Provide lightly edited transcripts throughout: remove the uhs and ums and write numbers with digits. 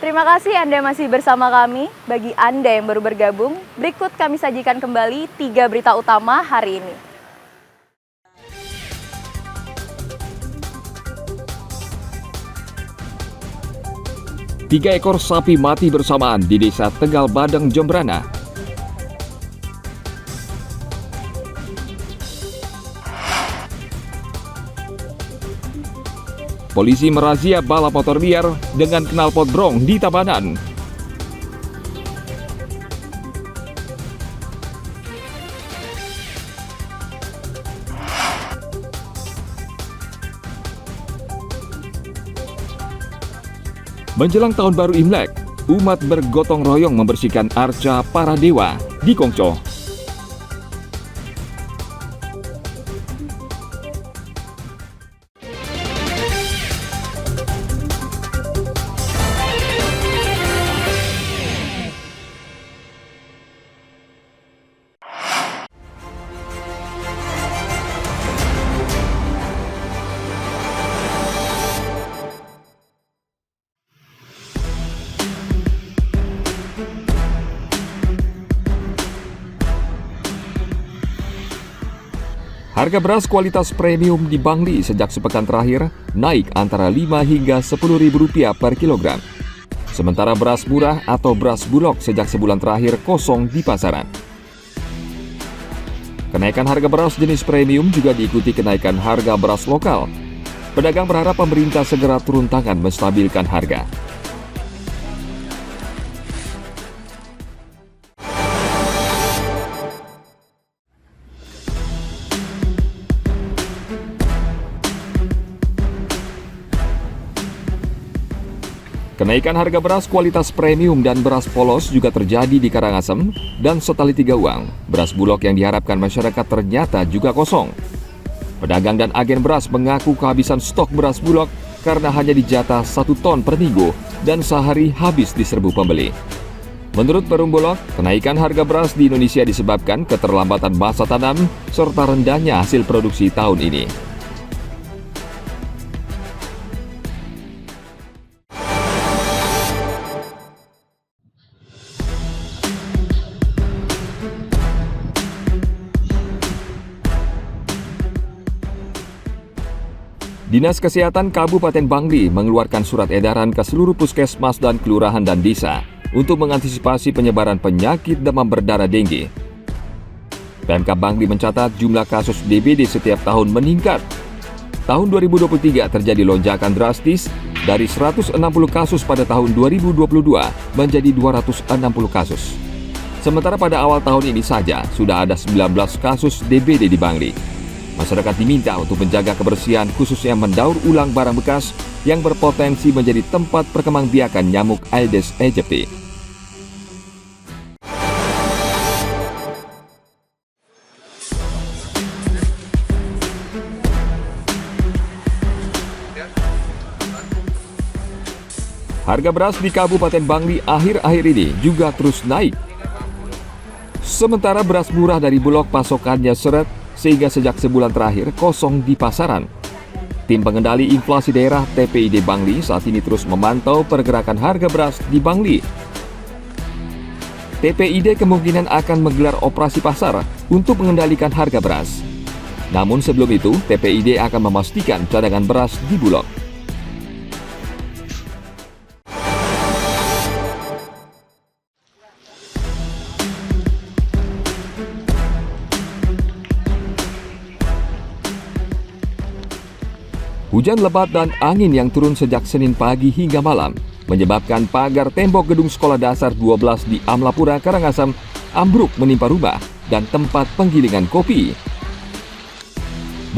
Terima kasih Anda masih bersama kami. Bagi Anda yang baru bergabung, berikut kami sajikan kembali 3 berita utama hari ini. Tiga ekor sapi mati bersamaan di Desa Tegal Badeng, Jembrana. Polisi merazia balap motor liar dengan knalpot brong di Tabanan. Menjelang tahun baru Imlek, umat bergotong royong membersihkan arca para dewa di Kongco. Harga beras kualitas premium di Bangli sejak sepekan terakhir naik antara 5 hingga Rp10.000 per kilogram. Sementara beras murah atau beras bulog sejak sebulan terakhir kosong di pasaran. Kenaikan harga beras jenis premium juga diikuti kenaikan harga beras lokal. Pedagang berharap pemerintah segera turun tangan menstabilkan harga. Kenaikan harga beras kualitas premium dan beras polos juga terjadi di Karangasem dan Setali Tiga Uang. Beras bulog yang diharapkan masyarakat ternyata juga kosong. Pedagang dan agen beras mengaku kehabisan stok beras bulog karena hanya dijatah 1 ton per minggu dan sehari habis diserbu pembeli. Menurut Perum Bulog, kenaikan harga beras di Indonesia disebabkan keterlambatan masa tanam serta rendahnya hasil produksi tahun ini. Dinas Kesehatan Kabupaten Bangli mengeluarkan surat edaran ke seluruh puskesmas dan kelurahan dan desa untuk mengantisipasi penyebaran penyakit demam berdarah dengue. Pemkab Bangli mencatat jumlah kasus DBD setiap tahun meningkat. Tahun 2023 terjadi lonjakan drastis dari 160 kasus pada tahun 2022 menjadi 260 kasus. Sementara pada awal tahun ini saja sudah ada 19 kasus DBD di Bangli. Masyarakat diminta untuk menjaga kebersihan khususnya mendaur ulang barang bekas yang berpotensi menjadi tempat perkembangbiakan nyamuk Aedes aegypti. Harga beras di Kabupaten Bangli akhir-akhir ini juga terus naik. Sementara beras murah dari Bulog pasokannya seret sehingga sejak sebulan terakhir kosong di pasaran. Tim pengendali inflasi daerah TPID Bangli saat ini terus memantau pergerakan harga beras di Bangli. TPID kemungkinan akan menggelar operasi pasar untuk mengendalikan harga beras. Namun sebelum itu, TPID akan memastikan cadangan beras di Bulog. Hujan lebat dan angin yang turun sejak Senin pagi hingga malam menyebabkan pagar tembok gedung sekolah dasar 12 di Amlapura, Karangasem ambruk menimpa rumah dan tempat penggilingan kopi.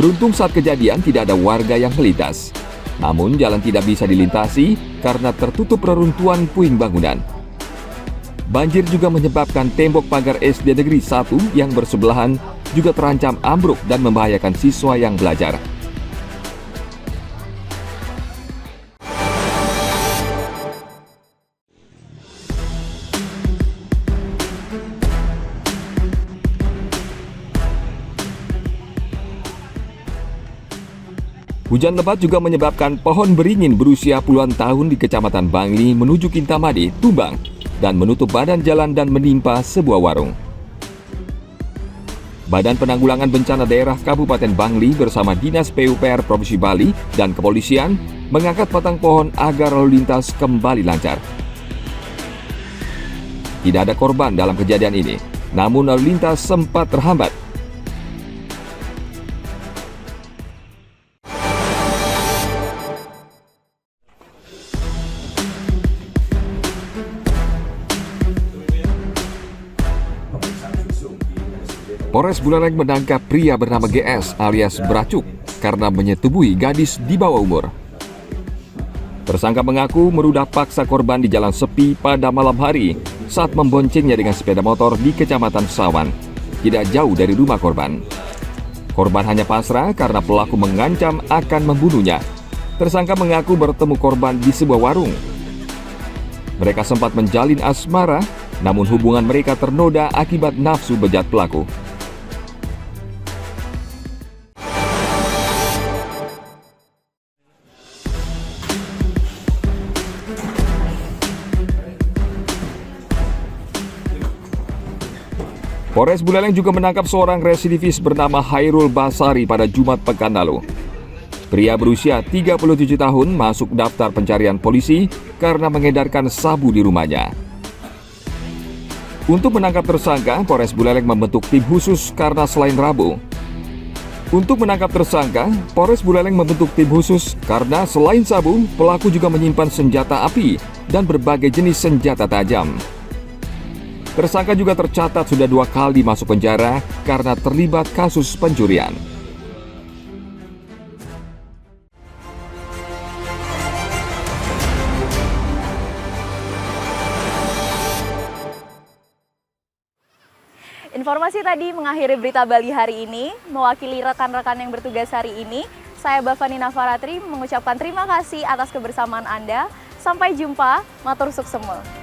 Beruntung saat kejadian tidak ada warga yang melintas. Namun jalan tidak bisa dilintasi karena tertutup reruntuhan puing bangunan. Banjir juga menyebabkan tembok pagar SD Negeri 1 yang bersebelahan juga terancam ambruk dan membahayakan siswa yang belajar. Hujan lebat juga menyebabkan pohon beringin berusia puluhan tahun di Kecamatan Bangli menuju Kintamani tumbang dan menutup badan jalan dan menimpa sebuah warung. Badan Penanggulangan Bencana Daerah Kabupaten Bangli bersama Dinas PUPR Provinsi Bali dan kepolisian mengangkat batang pohon agar lalu lintas kembali lancar. Tidak ada korban dalam kejadian ini, namun lalu lintas sempat terhambat. Polres Buleleng menangkap pria bernama GS alias Bracuk karena menyetubuhi gadis di bawah umur. Tersangka mengaku merudah paksa korban di jalan sepi pada malam hari saat memboncengnya dengan sepeda motor di Kecamatan Sawan, tidak jauh dari rumah korban. Korban hanya pasrah karena pelaku mengancam akan membunuhnya. Tersangka mengaku bertemu korban di sebuah warung. Mereka sempat menjalin asmara, namun hubungan mereka ternoda akibat nafsu bejat pelaku. Polres Buleleng juga menangkap seorang residivis bernama Hairul Basari pada Jumat pekan lalu. Pria berusia 37 tahun masuk daftar pencarian polisi karena mengedarkan sabu di rumahnya. Untuk menangkap tersangka, Polres Buleleng membentuk tim khusus karena selain Rabu. Untuk menangkap tersangka, Polres Buleleng membentuk tim khusus karena selain sabu, pelaku juga menyimpan senjata api dan berbagai jenis senjata tajam. Tersangka juga tercatat sudah 2 kali masuk penjara karena terlibat kasus pencurian. Informasi tadi mengakhiri berita Bali hari ini. Mewakili rekan-rekan yang bertugas hari ini, saya Bavani Nafaratri mengucapkan terima kasih atas kebersamaan Anda. Sampai jumpa, matur suksema.